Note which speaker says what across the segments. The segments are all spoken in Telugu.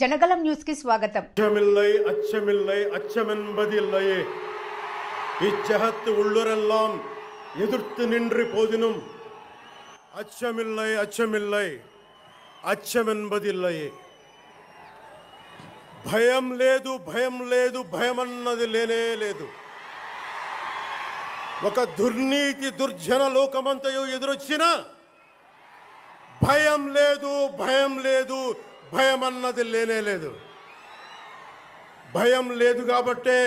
Speaker 1: జనగలం న్యూస్ కి స్వాగతం.
Speaker 2: అచ్చమిల్లై అచ్చమిల్లై అచ్చమెన్బదిల్లయే இச்சகத்து உள்ளுரெல்லாம் எதிர்த்து நின்று போதினும் அச்சமில்லை அச்சமில்லை అచ్చమెన్బదిల్లయే. భయం లేదు భయం లేదు భయమన్నది లేనే లేదు. ఒక దుర్నీతి దుర్జన లోకమంతయు ఎదురొచ్చినా భయం లేదు భయం లేదు భయమన్నది లేనే లేదు. భయం లేదు కాబట్టే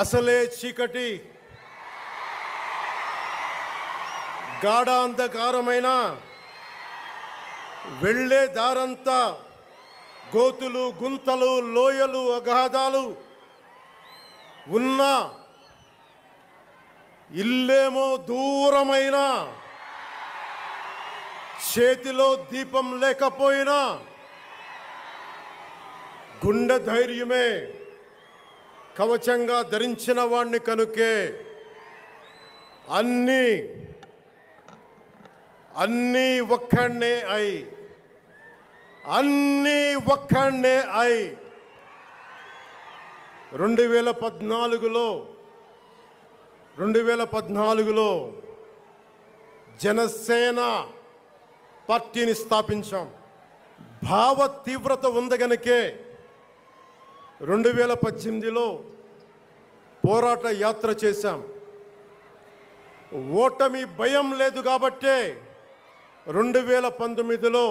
Speaker 2: అసలే చీకటి గాఢాంధకారమైన వెళ్ళే దారంతా గోతులు గుంతలు లోయలు అగాధాలు ఉన్నా ఇల్లేమో దూరమైన చేతిలో దీపం లేకపోయినా గుండె ధైర్యమే కవచంగా ధరించిన వాణ్ణి కనుకే అన్నీ ఒక్కడే అన్నీ ఒక్కడే 2014లో జనసేన పార్టీని స్థాపించాం. భావ తీవ్రత ఉంది గనుకే 2018లో పోరాట యాత్ర చేశాం. ఓటమి భయం లేదు కాబట్టే 2019లో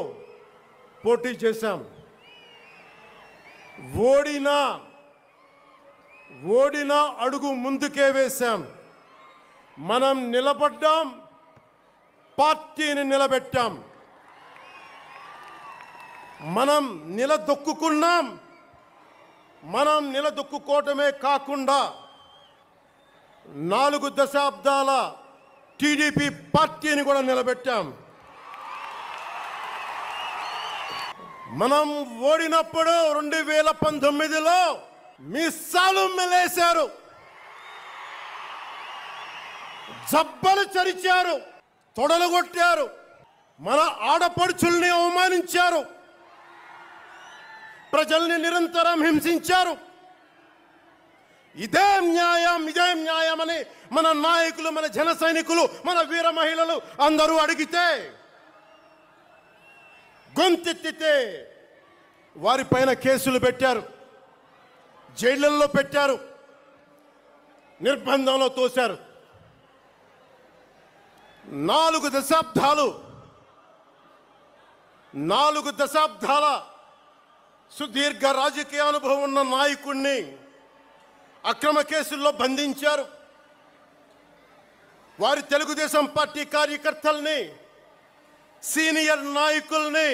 Speaker 2: పోటీ చేశాం. ఓడినా అడుగు ముందుకే వేశాం. మనం నిలబడ్డాం, పార్టీని నిలబెట్టాం. మనం నిలదొక్కుకున్నాం. మనం నిలదొక్కుకోవటమే కాకుండా 4 దశాబ్దాల టీడీపీ పార్టీని కూడా నిలబెట్టాం. మనం ఓడినప్పుడు 2019లో మీసాలు మెలేశారు, జబ్బలు చరిచారు, తొడలు కొట్టారు, మన ఆడపడుచుల్ని అవమానించారు, ప్రజల్ని నిరంతరం హింసించారు. ఇదే న్యాయం అని మన నాయకులు, మన జన సైనికులు, మన వీర మహిళలు అందరూ అడిగితే, గొంతెత్తితే వారిపైన కేసులు పెట్టారు, జైళ్ళల్లో పెట్టారు, నిర్బంధంలో తోశారు. 4 దశాబ్దాల సుదీర్ఘ రాజకీయ అనుభవం ఉన్న నాయకుడిని అక్రమ కేసుల్లో బంధించారు. వారి తెలుగుదేశం పార్టీ కార్యకర్తల్ని, సీనియర్ నాయకుల్ని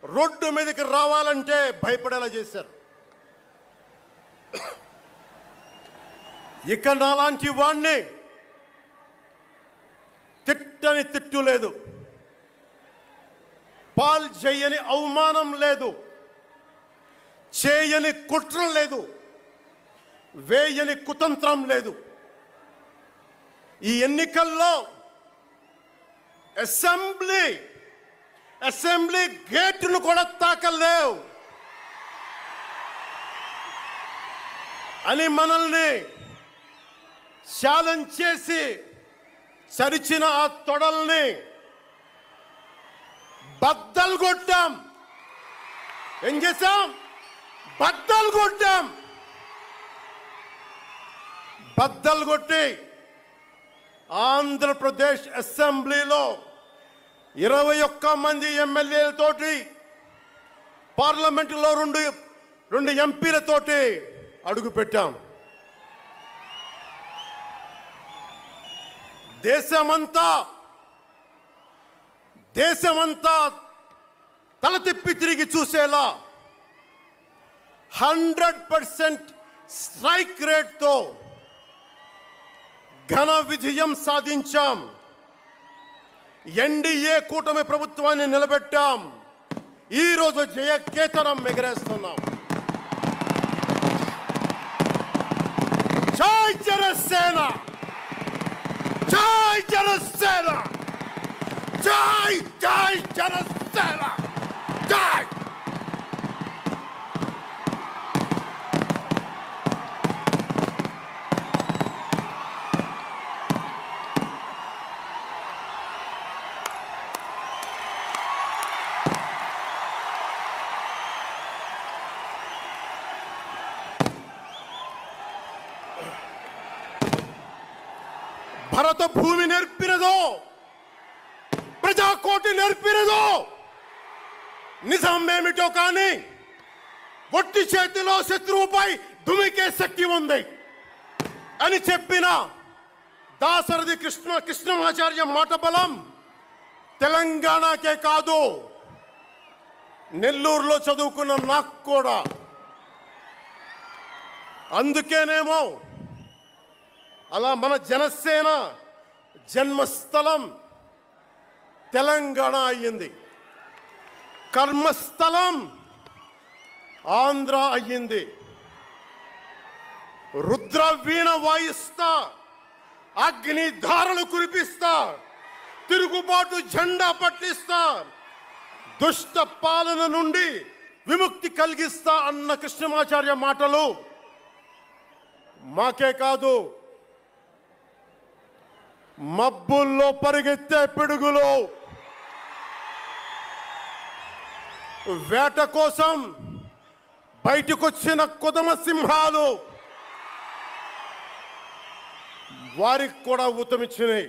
Speaker 2: రోడ్డు మీదకి రావాలంటే భయపడేలా చేశారు. ఇక నాలాంటి వాణ్ణి తిట్టని తిట్టు లేదు, పాల్ చేయని అవమానం లేదు, చేయని కుట్ర లేదు, వేయని కుతంత్రం లేదు. ఈ ఎన్నికల్లో అసెంబ్లీ గేటును కూడా తాకలేవు అని మనల్ని ఛాలెంజ్ చేసి చరిచిన ఆ తొడల్ని బద్దలు కొట్టాం. ఏం చేశాం? బద్దలు కొట్టాం. బద్దలు కొట్టి ఆంధ్రప్రదేశ్ అసెంబ్లీలో 21 మంది ఎమ్మెల్యేలతోటి, పార్లమెంటులో 2 ఎంపీలతోటి అడుగు పెట్టాం. దేశమంతా తల తిప్పి తిరిగి చూసేలా 100% స్ట్రైక్ రేట్తో ఘన విజయం సాధించాం. ఎన్డీఏ కూటమి ప్రభుత్వాన్ని నిలబెట్టాం. ఈరోజు జయకేతనం ఎగరేస్తున్నాం. జై జనసేన, జై జనసేన, జై జై జనసేన, జై. భరత భూమి నేర్పినదో, ప్రజాకోటి నేర్పినదో నిజం ఏమిటో కానీ ఒట్టి చేతిలో శత్రువుపై దుమికే శక్తి ఉంది అని చెప్పిన దాశరథి కృష్ణమాచార్య మాట బలం తెలంగాణకే కాదు, నెల్లూరులో చదువుకున్న నాకు కూడా. అందుకేనేమో అలా మన జనసేన జన్మస్థలం తెలంగాణ అయ్యింది, కర్మస్థలం ఆంధ్ర అయ్యింది. రుద్ర వీణ వాయిస్తా, అగ్ని ధారలు కురిపిస్తా, తిరుగుబాటు జెండా పట్టిస్తా, దుష్ట పాలన నుండి విముక్తి కలిగిస్తా అన్న కృష్ణమాచార్య మాటలు మాకే కాదు, మబ్బుల్లో పరిగెత్తే పిడుగులు, వేట కోసం బయటకొచ్చిన కొదమ సింహాలు వారికి కూడా ఊతమిచ్చినాయి.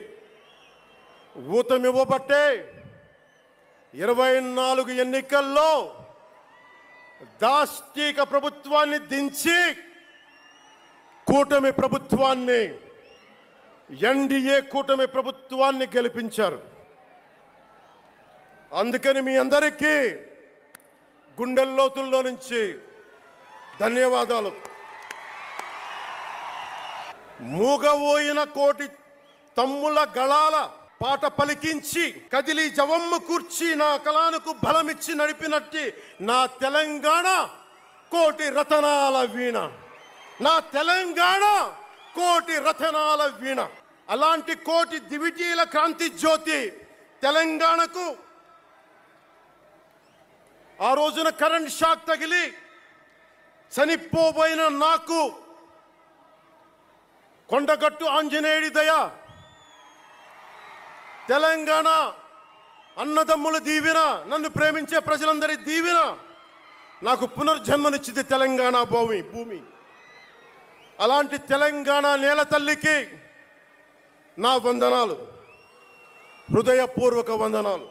Speaker 2: ఊతమివ్వబట్టే 24 ఎన్నికల్లో దాష్టీక ప్రభుత్వాన్ని దించి కూటమి ప్రభుత్వాన్ని, ఎన్డీఏ కూటమి ప్రభుత్వాన్ని గెలిపించారు. అందుకని మీ అందరికీ గుండెల్లోతుల్లో నుంచి ధన్యవాదాలు. మూగబోయిన కోటి తమ్ముల గళాల పాట పలికించి కదిలి జవమ్మ కూర్చి నా కళానికి బలమిచ్చి నడిపినట్టి నా తెలంగాణ కోటి రతనాల వీణ, నా తెలంగాణ కోటి రతనాల వీణ. అలాంటి కోటి దివిటీల క్రాంతి జ్యోతి తెలంగాణకు ఆ రోజున కరెంట్ షాక్ తగిలి చనిపోబోయిన నాకు కొండగట్టు ఆంజనేయుడి దయ, తెలంగాణ అన్నదమ్ముల దీవెన, నన్ను ప్రేమించే ప్రజలందరి దీవెన నాకు పునర్జన్మనిచ్చింది తెలంగాణ భూమి. అలాంటి తెలంగాణ నేల తల్లికి నా వందనాలు, హృదయపూర్వక వందనాలు.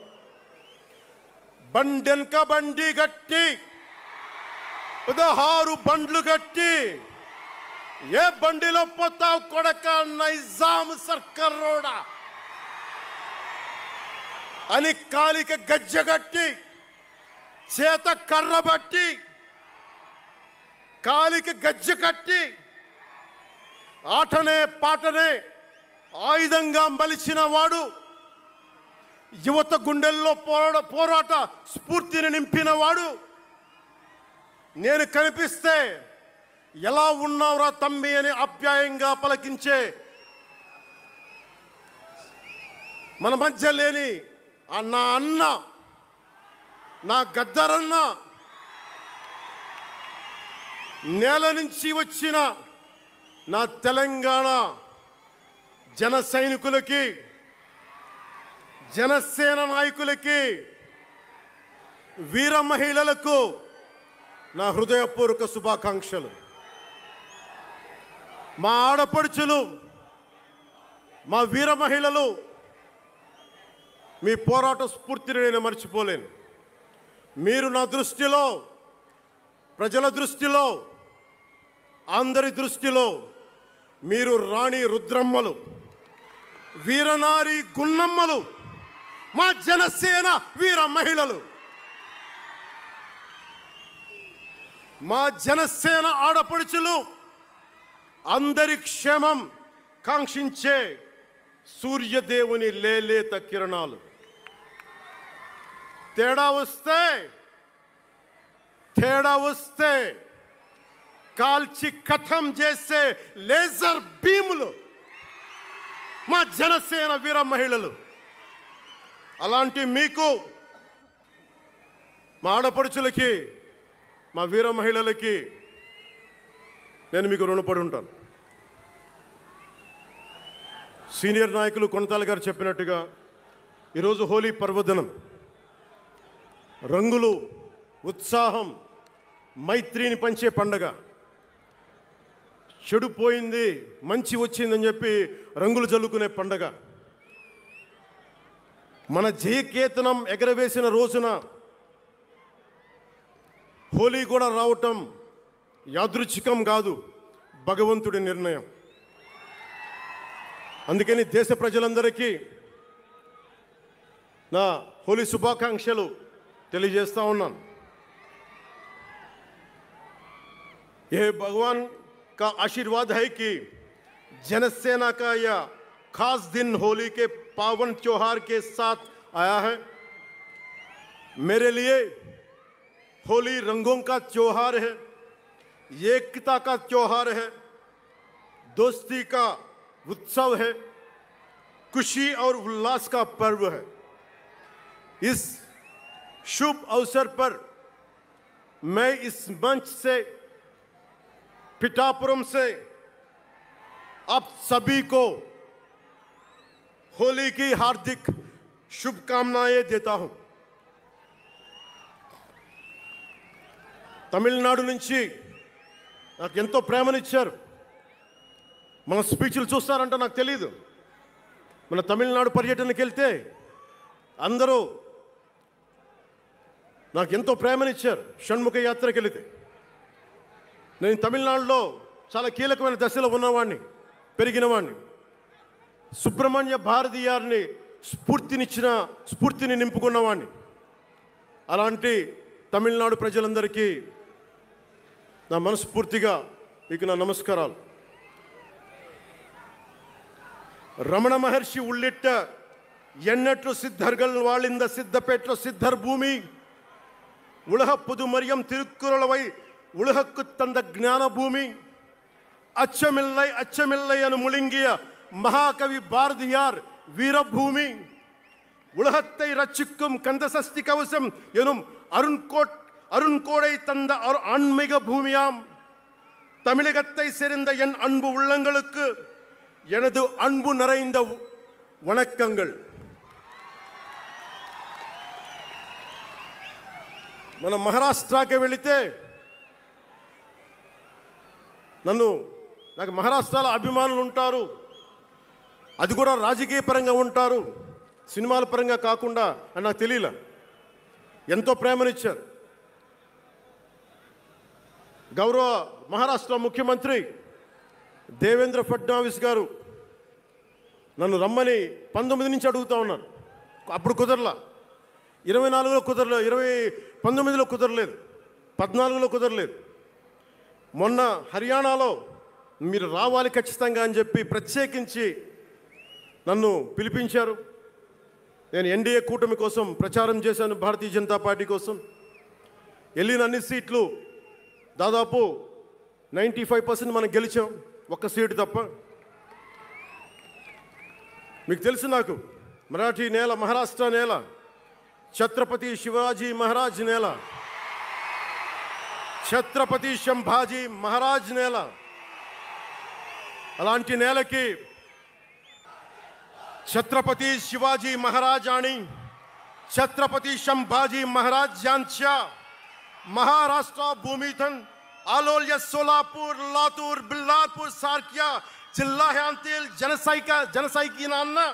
Speaker 2: బండెన్క బండి గట్టి 16 బండ్లు గట్టి ఏ బండిలో పోతావు కొడక నైజాం సర్కార్ రోడా అని కాలిక గజ్జగట్టి చేత కర్ర బట్టి కాలిక గజ్జ కట్టి ఆటనే పాటనే ఆయుధంగా మలిచిన వాడు, యువత గుండెల్లో పోరాట స్ఫూర్తిని నింపిన వాడు, నేను కనిపిస్తే ఎలా ఉన్నావురా తమ్మి అని ఆప్యాయంగా పలకించే మన మధ్య లేని నా అన్న, నా గద్దరన్న, నేల నుంచి వచ్చిన నా తెలంగాణ జన సైనికులకి, జనసేన నాయకులకి, వీర మహిళలకు నా హృదయపూర్వక శుభాకాంక్షలు. మా ఆడపడుచులు, మా వీర మహిళలు, మీ పోరాట స్ఫూర్తిని నేను మర్చిపోలేను. మీరు నా దృష్టిలో, ప్రజల దృష్టిలో, అందరి దృష్టిలో మీరు రాణి రుద్రమ్మలు, వీరనారి గున్నమ్మలు, మా జనసేన వీర మహిళలు. మా జనసేన ఆడపడుచులు అందరి క్షేమం కాంక్షించే సూర్యదేవుని లేలేత కిరణాలు. తేడా వస్తే కాల్చి కథం చేసే లేజర్ బీములు మా జనసేన వీర మహిళలు. అలాంటి మీకు, మా ఆడపడుచులకి, మా వీర మహిళలకి నేను మీకు రుణపడి ఉంటాను. సీనియర్ నాయకులు కొనతాల గారు చెప్పినట్టుగా ఈరోజు హోలీ పర్వదినం. రంగులు, ఉత్సాహం, మైత్రిని పంచే పండగ. చెడు పోయింది, మంచి వచ్చిందని చెప్పి రంగులు జల్లుకునే పండగ. మన జయకేతనం ఎగరవేసిన రోజున హోలీ కూడా రావటం యాదృచ్ఛికం కాదు, భగవంతుడి నిర్ణయం. అందుకని దేశ ప్రజలందరికీ నా హోలీ శుభాకాంక్షలు తెలియజేస్తా ఉన్నాను. ये भगवान का आशीर्वाद है कि जनसेना का यह खास दिन होली के पावन त्योहार के साथ आया है. मेरे लिए होली रंगों का त्योहार है, एकता का त्योहार है, दोस्ती का उत्सव है, खुशी और उल्लास का पर्व है. इस शुभ अवसर पर मैं इस मंच से, पिठापुरम से आप सभी को होली की हार्दिक शुभकामनाएं देता हूं. తమిళనాడు నుంచి నాకు ఎంతో ప్రేమనిచ్చారు. మన స్పీచ్లు చూస్తారంట నాకు తెలియదు. మన తమిళనాడు పర్యటనకి వెళ్తే అందరూ నాకు ఎంతో ప్రేమనిచ్చారు. షణ్ముఖ యాత్రకి వెళితే నేను తమిళనాడులో చాలా కీలకమైన దశలో ఉన్నవాడిని, పెరిగినవాడిని. సుబ్రహ్మణ్య భారతీయారిని స్ఫూర్తిని నింపుకున్నవాడిని. అలాంటి తమిళనాడు ప్రజలందరికీ నా మనస్ఫూర్తిగా మీకు నా నమస్కారాలు. రమణ మహర్షి ఉళ్ళిట్ట ఎన్నట్లు సిద్ధర్గల్ వాళింద సిద్ధపేట్ల సిద్ధర్ భూమి ఉలహ పుదుమరియం తిరుక్కురళవై உலகக்கு தந்த ஞான பூமி அச்சமில்லை அச்சமில்லை என முழுங்கிய மகாகவி பாரதியார் வீரபூமி உலகத்தை ரட்சிக்கும் கந்தசஷ்டி கவசம் எனும் அருண்கோடை தந்த ஆன்மீக பூமியாம் தமிழகத்தை சேர்ந்த என் அன்பு உள்ளங்களுக்கு எனது அன்பு நிறைந்த வணக்கங்கள். మన మహారాష్ట్రకి వెళితే నాకు మహారాష్ట్రలో అభిమానులు ఉంటారు. అది కూడా రాజకీయ పరంగా ఉంటారు, సినిమాల పరంగా కాకుండా అని నాకు తెలియలే. ఎంతో ప్రేమనిచ్చారు. గౌరవ మహారాష్ట్ర ముఖ్యమంత్రి దేవేంద్ర ఫడ్నవీస్ గారు నన్ను రమ్మని 19 నుంచి అడుగుతూ ఉన్నారు. అప్పుడు కుదరలా, 24లో కుదరలేదు, 19లో కుదరలేదు, 14లో కుదరలేదు. మొన్న హర్యానాలో మీరు రావాలి ఖచ్చితంగా అని చెప్పి ప్రత్యేకించి నన్ను పిలిపించారు. నేను ఎన్డీఏ కూటమి కోసం ప్రచారం చేశాను, భారతీయ జనతా పార్టీ కోసం. వెళ్ళిన అన్ని సీట్లు దాదాపు 95% మనం గెలిచాం, ఒక్క సీటు తప్ప. మీకు తెలుసు, నాకు మరాఠీ నేల, మహారాష్ట్ర నేల, ఛత్రపతి శివాజీ మహారాజ్ నేల, ఛత్రపతి సంభాజీ మహారాజ్ నేల. అలాంటి నేలకి ఛత్రపతి शिवाजी महाराज आणि छत्रपती संभाजी महाराज यांच्या महाराष्ट्र भूमीतून आलोल्य सोलापूर, लातूर, बिल्लारपूर सारख्या जिल्ह्यांतील जनसैनिकांना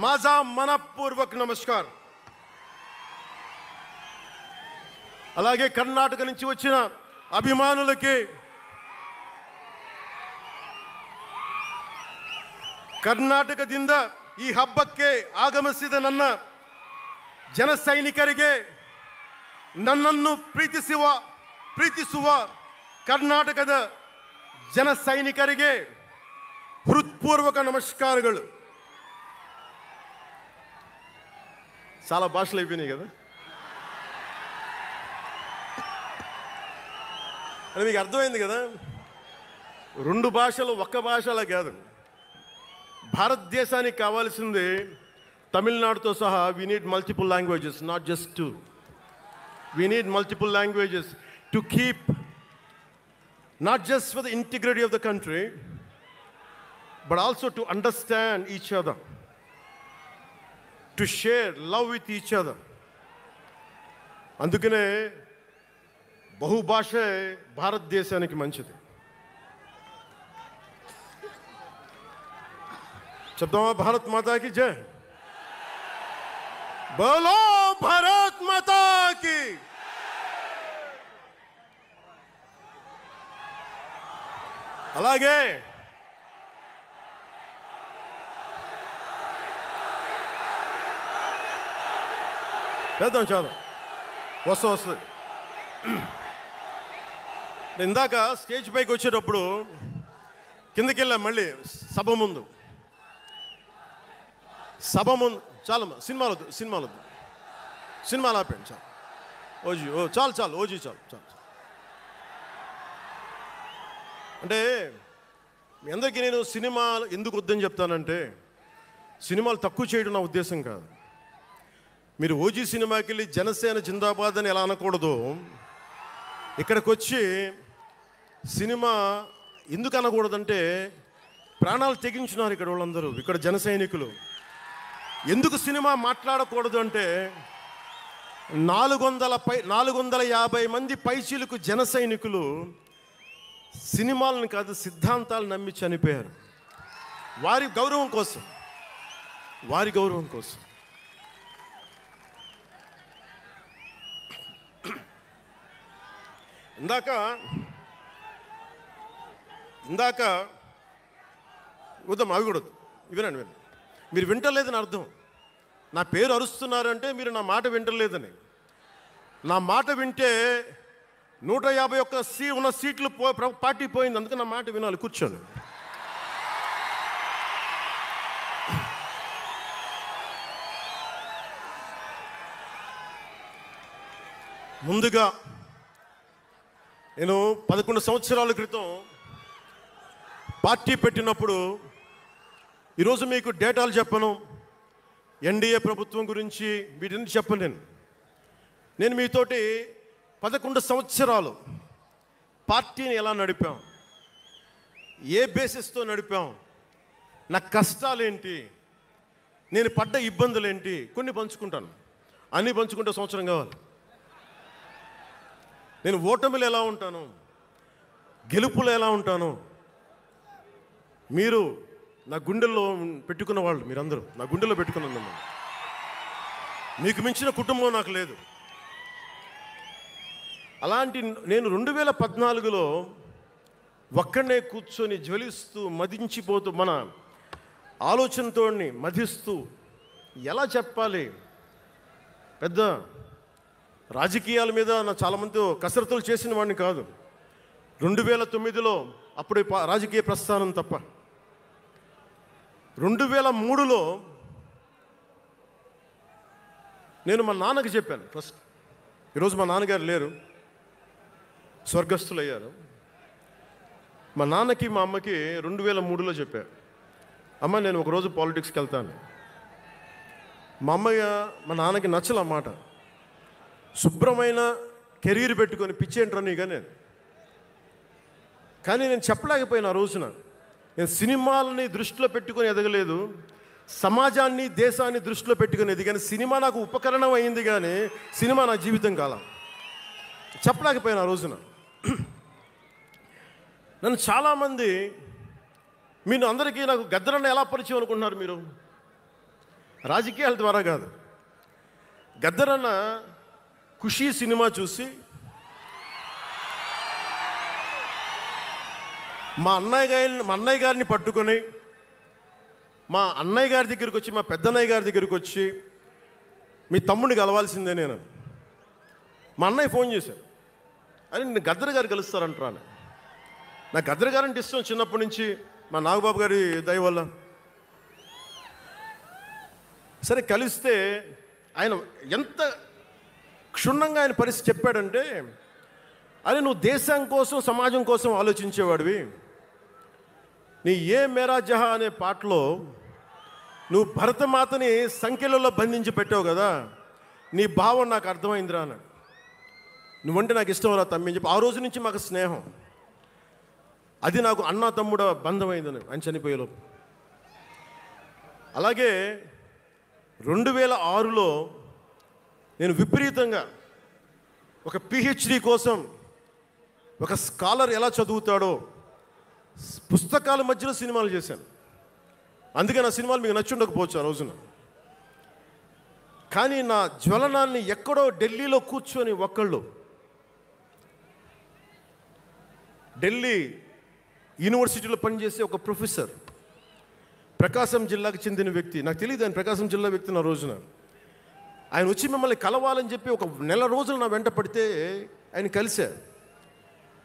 Speaker 2: माझा मनपूर्वक नमस्कार. అలాగే కర్ణాటక నుంచి వచ్చిన అభిమానులకి, ಕರ್ನಾಟಕದಿಂದ ಈ ಹಬ್ಬಕ್ಕೆ ಆಗಮಿಸಿದ ನನ್ನ ಜನ ಸೈನಿಕರಿಗೆ, ನನ್ನನ್ನು ಪ್ರೀತಿಸುವ ಕರ್ನಾಟಕದ ಜನ ಸೈನಿಕರಿಗೆ ಹೃತ್ಪೂರ್ವಕ నమస్కారాలు. చాలా భాషలు అయిపోయినాయి కదా. అని మీకు అర్థమైంది కదా, రెండు భాషలు ఒక్క భాషలా కాదు. భారతదేశానికి కావాల్సింది తమిళనాడుతో సహా we need multiple languages, not just two. We need multiple languages to keep, not just for the integrity of the country, but also to understand each other, to share love with each other. అందుకనే బహుభాష భారతదేశానికి మంచిది. చెప్తామా? భారత్ మాతాకి జై. బోలో భారత్ మాతాకి. అలాగే చేద్దాం చాలా వస్తుంది. ఇందాక స్టేజ్ పైకి వచ్చేటప్పుడు కిందకి వెళ్ళాం, మళ్ళీ సభ ముందు చాలా సినిమాలు ఆపండి చాలు. ఓజీ చాలు. అంటే మీ అందరికీ నేను సినిమాలు ఎందుకు వద్దని చెప్తానంటే, సినిమాలు తక్కువ చేయడం నా ఉద్దేశం కాదు. మీరు ఓజీ సినిమాకి వెళ్ళి జనసేన జిందాబాద్ అని ఎలా అనకూడదు, ఇక్కడికి వచ్చి సినిమా ఎందుకు అనకూడదంటే, ప్రాణాలు తెగించున్నారు ఇక్కడ వాళ్ళందరూ, ఇక్కడ జన సైనికులు. ఎందుకు సినిమా మాట్లాడకూడదు అంటే, 450 మంది పైచీలకు జన సైనికులు సినిమాలను కాదు సిద్ధాంతాలు నమ్మి చనిపోయారు. వారి గౌరవం కోసం. ఇందాక వద్దాం, అవి కూడా వినండి. మీరు వింటలేదని అర్థం. నా పేరు అరుస్తున్నారంటే మీరు నా మాట వింటలేదని. నా మాట వింటే 151 ఉన్న సీట్లు పార్టీ పోయింది. అందుకే నా మాట వినాలి. కూర్చోండి. ముందుగా నేను 11 సంవత్సరాల క్రితం పార్టీ పెట్టినప్పుడు, ఈరోజు మీకు డేటాలు చెప్పను, ఎన్డీఏ ప్రభుత్వం గురించి వీటిని చెప్పలేను. నేను మీతోటి 11 సంవత్సరాలు పార్టీని ఎలా నడిపాం, ఏ బేసిస్తో నడిపాం, నా కష్టాలేంటి, నేను పడ్డ ఇబ్బందులేంటి, కొన్ని పంచుకుంటాను. అన్నీ పంచుకుంటే సంవత్సరం కావాలి. నేను ఓటమిలు ఎలా ఉంటాను, గెలుపులు ఎలా ఉంటాను, మీరు నా గుండెల్లో పెట్టుకున్న వాళ్ళు, మీరందరూ నా గుండెల్లో పెట్టుకున్నదమ్మా. మీకు మించిన కుటుంబం నాకు లేదు. అలాంటి నేను 2014లో ఒక్కడనే కూర్చొని జ్వలిస్తూ మదించిపోతూ, మన ఆలోచనతో మదిస్తూ, ఎలా చెప్పాలి, పెద్ద రాజకీయాల మీద నా చాలామందితో కసరత్తులు చేసిన వాడిని కాదు. 2009లో అప్పుడే రాజకీయ ప్రస్థానం తప్ప. 2003లో నేను మా నాన్నకి చెప్పాను ఫస్ట్. ఈరోజు మా నాన్నగారు లేరు, స్వర్గస్థులయ్యారు. మా నాన్నకి మా అమ్మకి 2003లో చెప్పారు, అమ్మ నేను ఒకరోజు పాలిటిక్స్కి వెళ్తాను. మా నాన్నకి నచ్చల మాట. శుభ్రమైన కెరీర్ పెట్టుకొని పిచ్చేంట్రా నీకనే. కానీ నేను చెప్పలేకపోయినా. ఆ రోజున నేను సినిమాలని దృష్టిలో పెట్టుకొని ఎదగలేదు, సమాజాన్ని దేశాన్ని దృష్టిలో పెట్టుకొని ఎదిగాను. సినిమా నాకు ఉపకరణం అయింది, కానీ సినిమా నా జీవితం కాలం. చెప్పలేకపోయినా ఆ రోజున. నన్ను చాలామంది, మీరు అందరికీ నాకు గద్దరన్న ఎలా పరిచయం అనుకుంటున్నారు మీరు? రాజకీయాల ద్వారా కాదు. గద్దరన్న ఖుషీ సినిమా చూసి మా అన్నయ్య గారిని పట్టుకొని, మా అన్నయ్య గారి దగ్గరికి వచ్చి, మా పెద్దన్నయ్య గారి దగ్గరికి వచ్చి, మీ తమ్ముడిని కలవాల్సిందే నేను. మా అన్నయ్య ఫోన్ చేశాను, అని నేను గద్దర్ గారు కలుస్తారంటాను. నాకు గద్దర్ గారు అంటే ఇష్టం చిన్నప్పటి నుంచి, మా నాగబాబు గారి దయ వల్ల. సరే కలిస్తే ఆయన ఎంత క్షుణ్ణంగా ఆయన పరిస్థితి చెప్పాడంటే, అరే నువ్వు దేశం కోసం సమాజం కోసం ఆలోచించేవాడివి. నీ ఏ మేరా జహా అనే పాటలో నువ్వు భరతమాతని సంఖ్యలలో బంధించి పెట్టావు కదా, నీ భావం నాకు అర్థమైందిరా అన్నాడు. నువ్వంటే నాకు ఇష్టం రా తమ్మి అని చెప్పి. ఆ రోజు నుంచి మాకు స్నేహం, అది నాకు అన్నా తమ్ముడ బంధమైందని ఆయన చనిపోయేలోపు. అలాగే 2006లో నేను విపరీతంగా ఒక పిహెచ్డి కోసం, ఒక స్కాలర్ ఎలా చదువుతాడో పుస్తకాల మధ్యలో సినిమాలు చేశాను. అందుకే నా సినిమాలు మీకు నచ్చి ఉండకపోవచ్చు ఆ రోజున. కానీ నా జ్వలనాన్ని ఎక్కడో ఢిల్లీలో కూర్చొని ఒకళ్ళు, ఢిల్లీ యూనివర్సిటీలో పనిచేసే ఒక ప్రొఫెసర్, ప్రకాశం జిల్లాకు చెందిన వ్యక్తి, నాకు తెలియదు ఆయన ప్రకాశం జిల్లా వ్యక్తి, నా రోజున ఆయన వచ్చి మిమ్మల్ని కలవాలని చెప్పి ఒక నెల రోజులు నా వెంట పడితే ఆయన కలిశారు.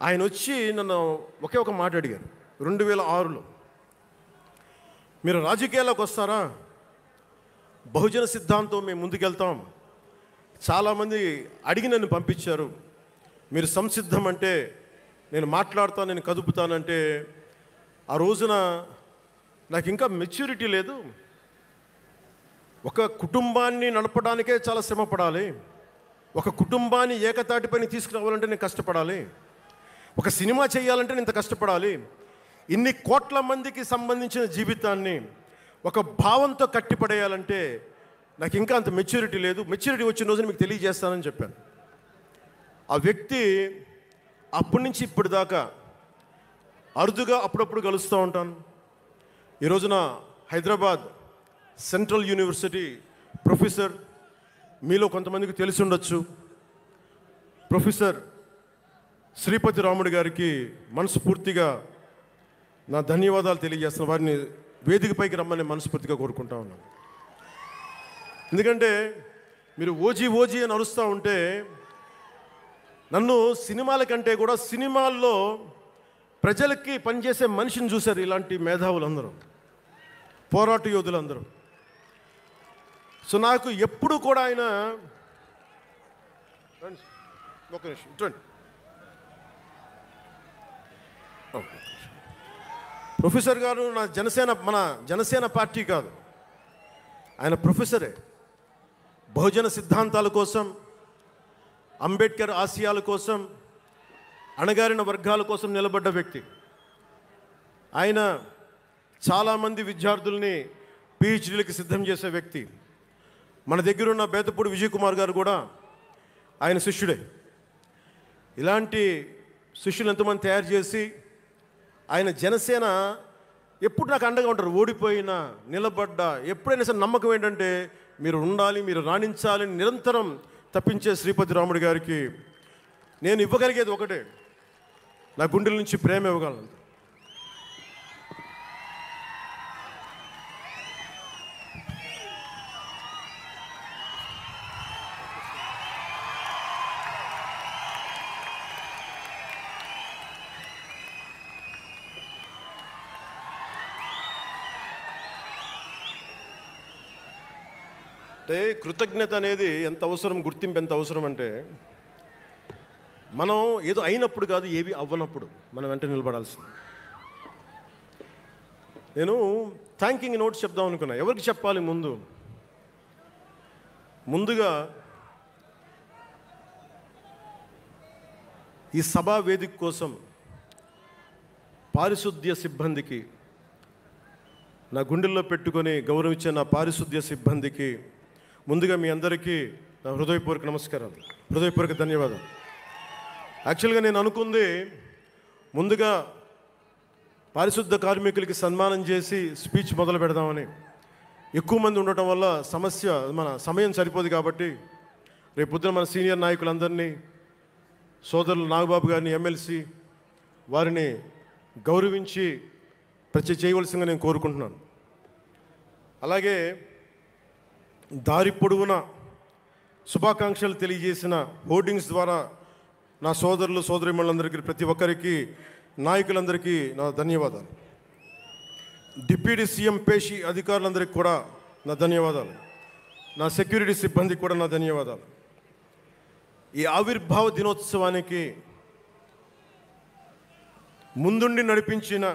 Speaker 2: ఆయన వచ్చి నన్ను ఒకే ఒక మాట అడిగారు 2006లో, మీరు రాజకీయాల్లోకి వస్తారా? బహుజన సిద్ధాంతం మేము ముందుకెళ్తాం, చాలామంది అడిగి నన్ను పంపించారు, మీరు సంసిద్ధం అంటే నేను మాట్లాడతాను, నేను కదుపుతానంటే ఆ రోజున నాకు ఇంకా మెచ్యూరిటీ లేదు. ఒక కుటుంబాన్ని నడపడానికే చాలా శ్రమ పడాలి, ఒక కుటుంబాన్ని ఏకతాటిపైన తీసుకురావాలంటే నేను కష్టపడాలి, ఒక సినిమా చేయాలంటే నేను ఇంత కష్టపడాలి, ఇన్ని కోట్ల మందికి సంబంధించిన జీవితాన్ని ఒక భావంతో కట్టిపడేయాలంటే నాకు ఇంకా అంత మెచ్యూరిటీ లేదు, మెచ్యూరిటీ వచ్చిన రోజున మీకు తెలియజేస్తానని చెప్పాను. ఆ వ్యక్తి అప్పటి నుంచి ఇప్పటిదాకా అరుదుగా అప్పుడప్పుడు కలుస్తూ ఉంటాను. ఈ రోజున హైదరాబాద్ సెంట్రల్ యూనివర్సిటీ ప్రొఫెసర్, మీలో కొంతమందికి తెలిసి ఉండొచ్చు, ప్రొఫెసర్ శ్రీపతి రాముడు గారికి మనస్ఫూర్తిగా నా ధన్యవాదాలు తెలియజేస్తున్నాను. వారిని వేదికపైకి రమ్మని మనస్ఫూర్తిగా కోరుకుంటా ఉన్నాను. ఎందుకంటే మీరు ఓజీ ఓజీ అని అరుస్తూ ఉంటే నన్ను సినిమాల కంటే కూడా సినిమాల్లో ప్రజలకి పనిచేసే మనిషిని చూశారు ఇలాంటి మేధావులందరూ, పోరాట యోధులందరూ. సో నాకు ఎప్పుడు కూడా ఆయన ఒక నిమిషం చూడండి, ప్రొఫెసర్ గారు మన జనసేన పార్టీ కాదు, ఆయన ప్రొఫెసరే. బహుజన సిద్ధాంతాల కోసం, అంబేద్కర్ ఆశయాల కోసం, అణగారిన వర్గాల కోసం నిలబడ్డ వ్యక్తి. ఆయన చాలామంది విద్యార్థుల్ని పిహెచ్డీలకి సిద్ధం చేసే వ్యక్తి. మన దగ్గర ఉన్న బేతపూడి విజయ్ కుమార్ గారు కూడా ఆయన శిష్యుడే. ఇలాంటి శిష్యులు ఎంతమంది తయారు చేసి ఆయన జనసేన ఎప్పుడు నాకు అండగా ఉంటారు, ఓడిపోయినా నిలబడ్డా ఎప్పుడైనా సరే నమ్మకం ఏంటంటే మీరు ఉండాలి, మీరు రాణించాలని నిరంతరం తప్పించే శ్రీపతి రాముడు గారికి నేను ఇవ్వగలిగేది ఒకటే, నా గుండెల నుంచి ప్రేమ ఇవ్వగలను. అంటే కృతజ్ఞత అనేది ఎంత అవసరం, గుర్తింపు ఎంత అవసరం అంటే మనం ఏదో అయినప్పుడు కాదు, ఏవి అవ్వనప్పుడు మనం వెంట నిలబడాల్సింది. నేను థ్యాంకింగ్ నోట్స్ చెప్దాం అనుకున్నా. ఎవరికి చెప్పాలి? ముందుగా ఈ సభా వేదిక కోసం పారిశుద్ధ్య సిబ్బందికి, నా గుండెల్లో పెట్టుకొని గౌరవించే నా పారిశుద్ధ్య సిబ్బందికి ముందుగా మీ అందరికీ నా హృదయపూర్వక నమస్కారాలు, హృదయపూర్వక ధన్యవాదాలు. యాక్చువల్గా నేను అనుకుంది ముందుగా పారిశుద్ధ కార్మికులకి సన్మానం చేసి స్పీచ్ మొదలు పెడదామని. ఎక్కువ మంది ఉండటం వల్ల మన సమయం సరిపోదు కాబట్టి రేపు పొద్దున మన సీనియర్ నాయకులందరినీ, సోదరులు నాగబాబు గారిని, ఎమ్మెల్సీ వారిని గౌరవించి చేయవలసిందిగా నేను కోరుకుంటున్నాను. అలాగే దారి పొడవునా శుభాకాంక్షలు తెలియజేసిన హోర్డింగ్స్ ద్వారా నా సోదరులు సోదరీమణులందరికీ, ప్రతి ఒక్కరికి, నాయకులందరికీ నా ధన్యవాదాలు. డిప్యూటీ సీఎం పేషి అధికారులందరికీ కూడా నా ధన్యవాదాలు. నా సెక్యూరిటీ సిబ్బందికి కూడా నా ధన్యవాదాలు. ఈ ఆవిర్భావ దినోత్సవానికి ముందుండి నడిపించిన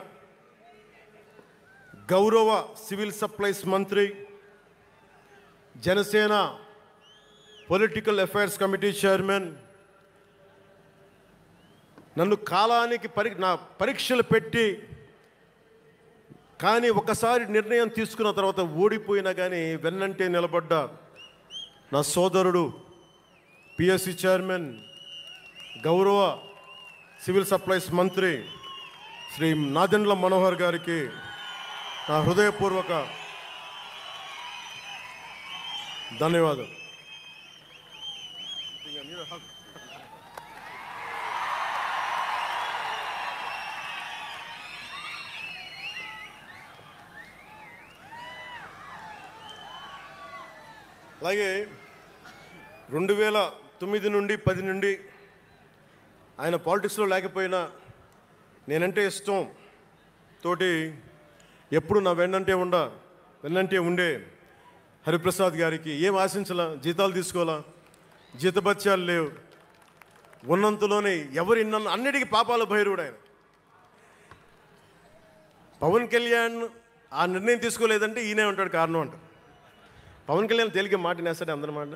Speaker 2: గౌరవ సివిల్ సప్లైస్ మంత్రి, Janasena political affairs committee chairman, నన్ను కాలానికి నా పరీక్షలు పెట్టి కానీ ఒకసారి నిర్ణయం తీసుకున్న తర్వాత ఓడిపోయినా కానీ వెన్నంటే నిలబడ్డ నా సోదరుడు పిఎస్సి చైర్మన్, గౌరవ సివిల్ సప్లైస్ మంత్రి శ్రీ నాదెండ్ల మనోహర్ గారికి నా హృదయపూర్వక ధన్యవాదాలు. అలాగే 2009 నుండి 10 నుండి ఆయన పాలిటిక్స్లో లేకపోయినా నేనంటే ఇష్టం తోటి ఎప్పుడు నా వెన్నంటే ఉండే హరిప్రసాద్ గారికి ఏం ఆశించాలా, జీతాలు తీసుకోవాలా, జీతభత్యాలు లేవు, ఉన్నంతలోనే ఎవరు అన్నిటికీ పాపాల భైరవుడు ఆయన. పవన్ కళ్యాణ్ ఆ నిర్ణయం తీసుకోలేదంటే ఈయనే ఉంటాడు కారణం అంట. పవన్ కళ్యాణ్ తేలిక మాట నేస్తాడు అందరమాట.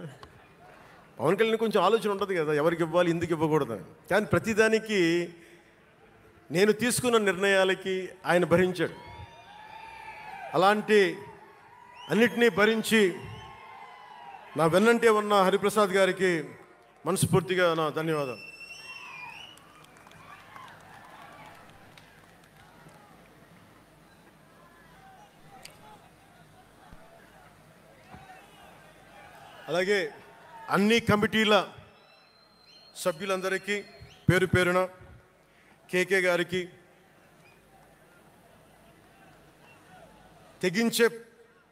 Speaker 2: పవన్ కళ్యాణ్ కొంచెం ఆలోచన ఉంటుంది కదా, ఎవరికి ఇవ్వాలి, ఎందుకు ఇవ్వకూడదు. కానీ ప్రతిదానికి నేను తీసుకున్న నిర్ణయాలకి ఆయన భరించాడు. అలాంటి అన్నిటినీ భరించి నా వెన్నంటే ఉన్న హరిప్రసాద్ గారికి మనస్ఫూర్తిగా నా ధన్యవాదాలు. అలాగే అన్ని కమిటీల సభ్యులందరికీ పేరు పేరున, కేకే గారికి, తెగించే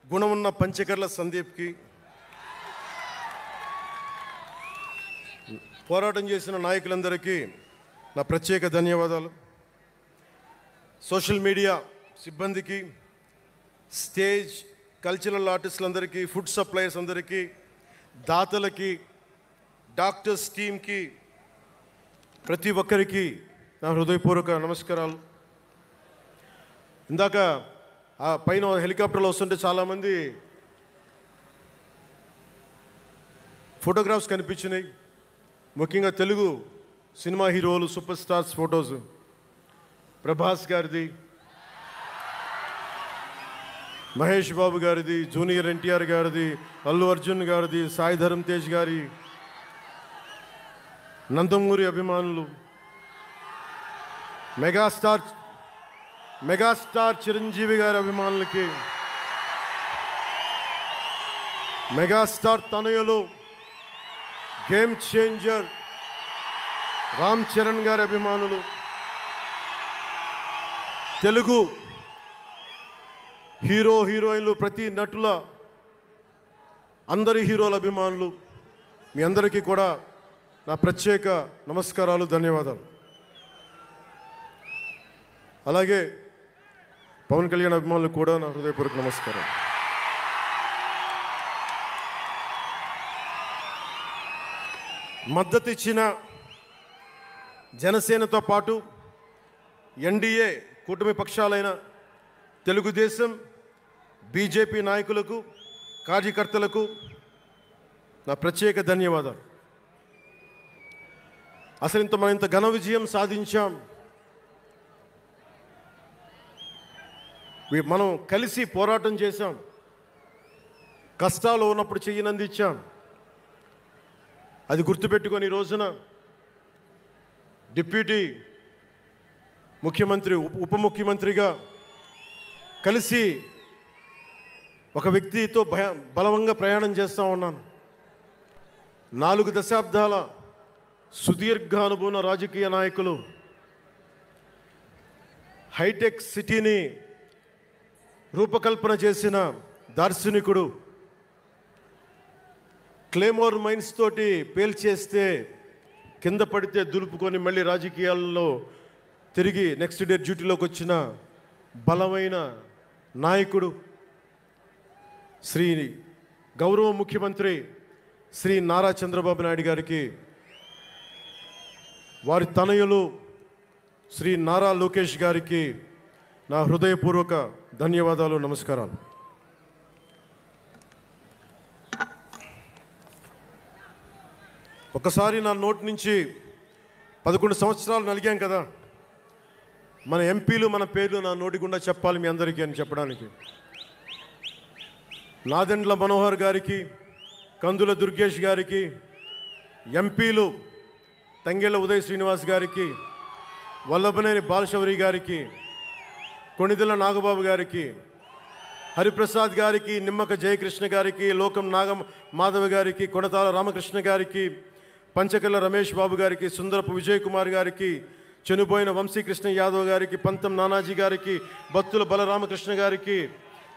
Speaker 2: గుణమున్న పంచకర్ల సందీప్కి, పోరాటం చేసిన నాయకులందరికీ నా ప్రత్యేక ధన్యవాదాలు. సోషల్ మీడియా సిబ్బందికి, స్టేజ్ కల్చరల్ ఆర్టిస్టులందరికీ, ఫుడ్ సప్లయర్స్ అందరికీ, దాతలకి, డాక్టర్స్ టీమ్కి, ప్రతి ఒక్కరికి నా హృదయపూర్వక నమస్కారాలు. ఇందాక ఆ పైన హెలికాప్టర్లో వస్తుంటే చాలామంది ఫోటోగ్రాఫ్స్ కనిపించినాయి. ముఖ్యంగా తెలుగు సినిమా హీరోలు, సూపర్ స్టార్స్ ఫొటోస్, ప్రభాస్ గారిది, మహేష్ బాబు గారిది, జూనియర్ ఎన్టీఆర్ గారిది, అల్లు అర్జున్ గారిది, సాయి ధరమ్ తేజ్ గారి, నందమూరి అభిమానులు, మెగాస్టార్ చిరంజీవి గారి అభిమానులకి, మెగాస్టార్ తనయులు, గేమ్ చేంజర్ రామ్ చరణ్ గారి అభిమానులు, తెలుగు హీరో హీరోయిన్లు, ప్రతి నటుల అందరి హీరోల అభిమానులు, మీ అందరికీ కూడా నా ప్రత్యేక నమస్కారాలు, ధన్యవాదాలు. అలాగే పవన్ కళ్యాణ్ అభిమానులకు కూడా నా హృదయపూర్వక నమస్కారం. మద్దతు ఇచ్చిన జనసేనతో పాటు ఎన్డీఏ కూటమి పక్షాలైన తెలుగుదేశం, బీజేపీ నాయకులకు, కార్యకర్తలకు నా ప్రత్యేక ధన్యవాదాలు. అసలు మనం ఇంత ఘన విజయం సాధించాం. మనం కలిసి పోరాటం చేశాం, కష్టాలు ఉన్నప్పుడు చెయ్యనందించాం. అది గుర్తుపెట్టుకొని ఈ రోజున డిప్యూటీ ముఖ్యమంత్రి, ఉప ముఖ్యమంత్రిగా కలిసి ఒక వ్యక్తితో బలంగా ప్రయాణం చేస్తూ ఉన్నాను. 4 దశాబ్దాల సుదీర్ఘ అనుభవ రాజకీయ నాయకులు, హైటెక్ సిటీని రూపకల్పన చేసిన దార్శనికుడు, క్లేమోర్ మైన్స్ తోటి పేల్చేస్తే కింద పడితే దులుపుకొని మళ్ళీ రాజకీయాల్లో తిరిగి నెక్స్ట్ డే డ్యూటీలోకి వచ్చిన బలమైన నాయకుడు, శ్రీ గౌరవ ముఖ్యమంత్రి శ్రీ నారా చంద్రబాబు నాయుడు గారికి, వారి తనయులు శ్రీ నారా లోకేష్ గారికి నా హృదయపూర్వక ధన్యవాదాలు, నమస్కారాలు. ఒకసారి నా నోటి నుంచి 11 సంవత్సరాలు నలిగాం కదా, మన ఎంపీలు మన పేర్లు నా నోటి గుండా చెప్పాలి మీ అందరికీ అని చెప్పడానికి. నాదెండ్ల మనోహర్ గారికి, కందుల దుర్గేష్ గారికి, ఎంపీలు తంగెళ్ళ ఉదయ్ శ్రీనివాస్ గారికి, వల్లభనేని బాలశౌరి గారికి, కొణిదెల నాగబాబు గారికి, హరిప్రసాద్ గారికి, నిమ్మక జయకృష్ణ గారికి, లోకం నాగ మాధవ్ గారికి, కొడతాల రామకృష్ణ గారికి, పంచకల్ల రమేష్ బాబు గారికి, సుందరపు విజయ్ కుమార్ గారికి, చనిపోయిన వంశీకృష్ణ యాదవ్ గారికి, పంతం నానాజీ గారికి, బత్తుల బలరామకృష్ణ గారికి,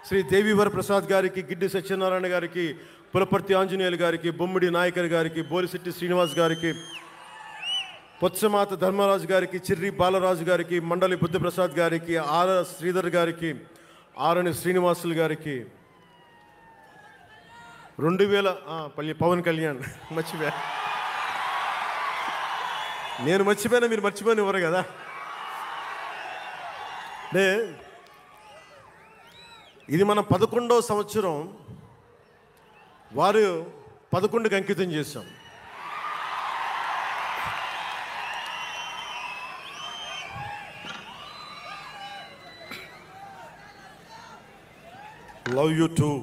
Speaker 2: శ్రీ దేవీవర ప్రసాద్ గారికి, గిడ్డి సత్యనారాయణ గారికి, పులపర్తి ఆంజనేయులు గారికి, బొమ్మిడి నాయకర్ గారికి, బోలిశెట్టి శ్రీనివాస్ గారికి, పొత్సమాత ధర్మరాజు గారికి, చిర్రి బాలరాజు గారికి, మండలి బుద్ధప్రసాద్ గారికి, ఆర్ శ్రీధర్ గారికి, ఆరణి శ్రీనివాసులు గారికి, 2000 పవన్ కళ్యాణ్ మర్చిపోయా, నేను మర్చిపోయినా మీరు మర్చిపోయిన ఇవ్వరు కదా. అంటే ఇది మన 11వ సంవత్సరం, వారు 11కి అంకితం చేశాం. Love you too.